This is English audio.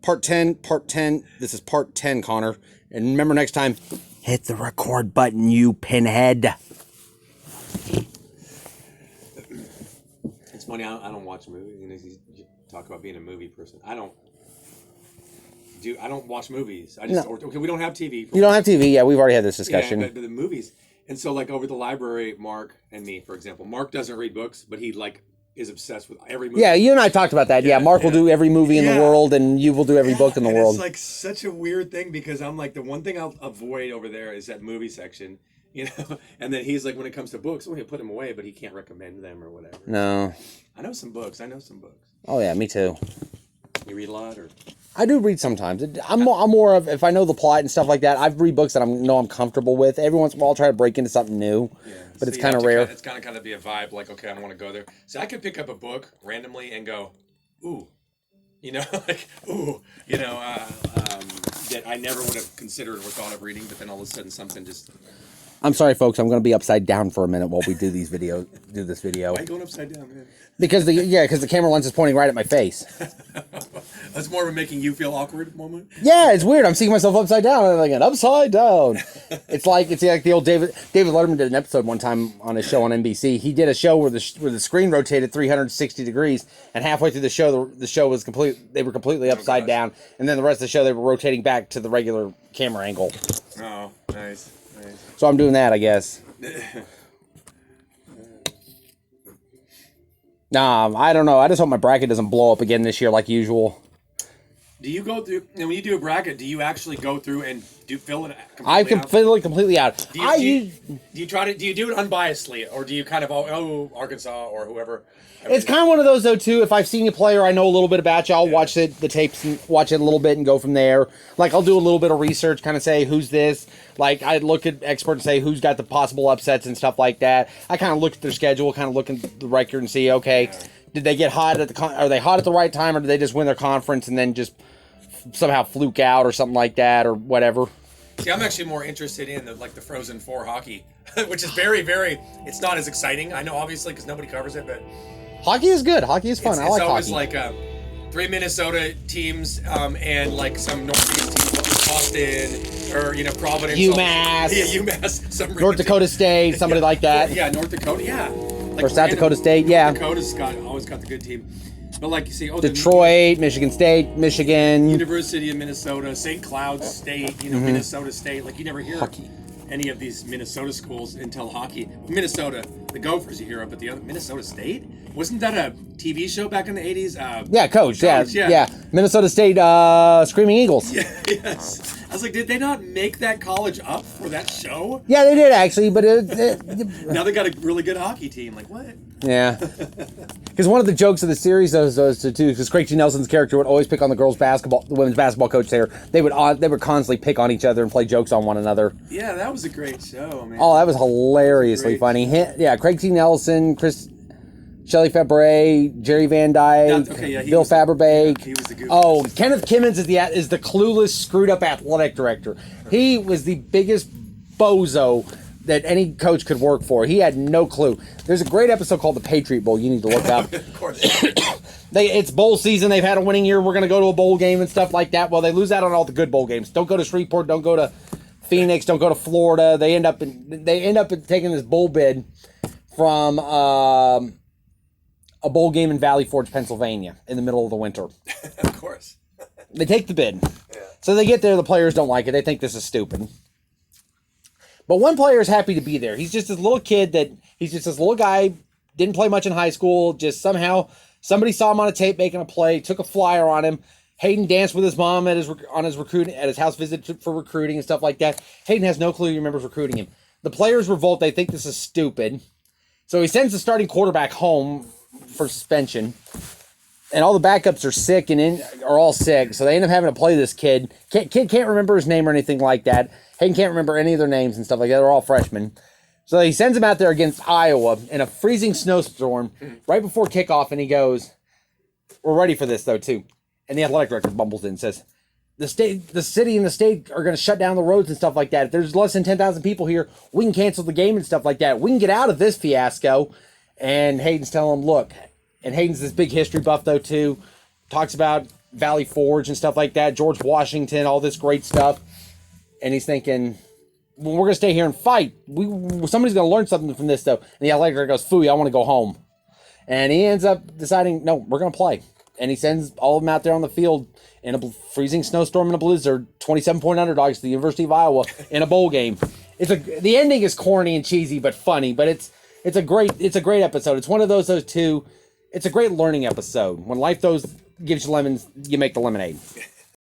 part 10, part 10. This is part 10, Connor. And remember next time, hit the record button, you pinhead. It's funny, I don't watch movies. You know, you talk about being a movie person. I don't watch movies. I just okay. We don't have TV. You don't have TV. Yeah, we've already had this discussion. Yeah, but the movies. And so, like, over the library, Mark and me, for example, Mark doesn't read books, but he is obsessed with every movie. Yeah, you and I talked about that. Yeah, Mark will do every movie in the world, and you will do every book in the world. It's like such a weird thing because I'm like, the one thing I'll avoid over there is that movie section, you know. And then he's like, when it comes to books, he'll put them away, but he can't recommend them or whatever. No. I know some books. Oh yeah, me too. You read a lot, or? I do read sometimes. I'm more of, if I know the plot and stuff like that, I read books that I'm comfortable with. Every once in a while, I'll try to break into something new, but it's kind of rare. It's kind of be a vibe, like, okay, I don't want to go there. So I could pick up a book randomly and go, ooh, you know, like, ooh, you know, that I never would have considered or thought of reading, but then all of a sudden something just... I'm sorry, folks. I'm going to be upside down for a minute while we do this video. Why are you going upside down, man? Because the camera lens is pointing right at my face. That's more of a making you feel awkward moment. Yeah, it's weird. I'm seeing myself upside down. I'm like, upside down. It's like the old David Letterman did an episode one time on his show on NBC. He did a show where the screen rotated 360 degrees, and halfway through the show, the show was they were completely upside down, and then the rest of the show they were rotating back to the regular camera angle. Oh, nice. So I'm doing that, I guess. Nah, I don't know. I just hope my bracket doesn't blow up again this year like usual. Do you go through, and when you do a bracket, do you actually go through and fill it completely I completely out. Do you do it unbiasedly, or do you kind of, Arkansas or whoever? It's kind of one of those, though, too. If I've seen you play or I know a little bit about you, I'll watch the tapes and watch it a little bit and go from there. Like, I'll do a little bit of research, kind of say, who's this? Like, I look at experts and say, who's got the possible upsets and stuff like that. I kind of look at their schedule, kind of look at the record and see, okay, did they get hot at are they hot at the right time, or did they just win their conference and then just somehow fluke out or something like that or whatever? See, I'm actually more interested in the Frozen Four hockey, which is very, very, it's not as exciting. I know, obviously, because nobody covers it, but... Hockey is good. Hockey is fun. I like hockey. It's always like 3 Minnesota teams and like some Northeast teams, Boston or Providence, UMass, UMass, North Dakota State, somebody like that. Yeah, North Dakota, like or South Dakota State, yeah. North Dakota's always got the good team. But like you see, Detroit, Michigan State, Michigan, University of Minnesota, St. Cloud State, Minnesota State. Like you never hear hockey. Any of these Minnesota schools until hockey. Minnesota, the Gophers you hear of, but the other Minnesota State, wasn't that a TV show back in the 80s? Coach. Yeah. Minnesota State Screaming Eagles. Yeah, yes. I was like, did they not make that college up for that show? Yeah, they did actually, but now they got a really good hockey team. Like what? Yeah. Because one of the jokes of the series was too, because Craig T. Nelson's character would always pick on the women's basketball coach there. They would constantly pick on each other and play jokes on one another. Yeah, that was a great show, man. Oh, that was hilariously funny. Craig T. Nelson, Shelley Fabre, Jerry Van Dyke, Bill Faberbeck. He was the goof. Oh, Kenneth Kimmons is the clueless, screwed up athletic director. He was the biggest bozo that any coach could work for. He had no clue. There's a great episode called The Patriot Bowl you need to look up. Of course. It's bowl season. They've had a winning year. We're going to go to a bowl game and stuff like that. Well, they lose out on all the good bowl games. Don't go to Shreveport. Don't go to Phoenix. Don't go to Florida. They end up taking this bowl bid from a bowl game in Valley Forge, Pennsylvania, in the middle of the winter. Of course. They take the bid. Yeah. So they get there. The players don't like it. They think this is stupid. But one player is happy to be there. He's just this little kid he's just this little guy, didn't play much in high school, just somehow somebody saw him on a tape making a play, took a flyer on him. Hayden danced with his mom at his house visit for recruiting and stuff like that. Hayden has no clue he remembers recruiting him. The players revolt. They think this is stupid. So he sends the starting quarterback home for suspension. And all the backups are sick are all sick. So they end up having to play this kid. Kid can't remember his name or anything like that. Hayden can't remember any of their names and stuff like that. They're all freshmen. So he sends him out there against Iowa in a freezing snowstorm right before kickoff, and he goes, "We're ready for this, though, too." And the athletic director bumbles in and says, the city and the state are going to shut down the roads and stuff like that. If there's less than 10,000 people here, we can cancel the game and stuff like that. We can get out of this fiasco. And Hayden's telling him, look, and Hayden's this big history buff, though, too. Talks about Valley Forge and stuff like that, George Washington, all this great stuff. And he's thinking, well, we're going to stay here and fight. Somebody's going to learn something from this, though. And the athletic director goes, phooey, I want to go home. And he ends up deciding, no, we're going to play. And he sends all of them out there on the field in a freezing snowstorm and a blizzard, 27-point underdogs to the University of Iowa in a bowl game. The ending is corny and cheesy but funny, but it's a great episode. It's one of those two. It's a great learning episode. When life gives you lemons, you make the lemonade.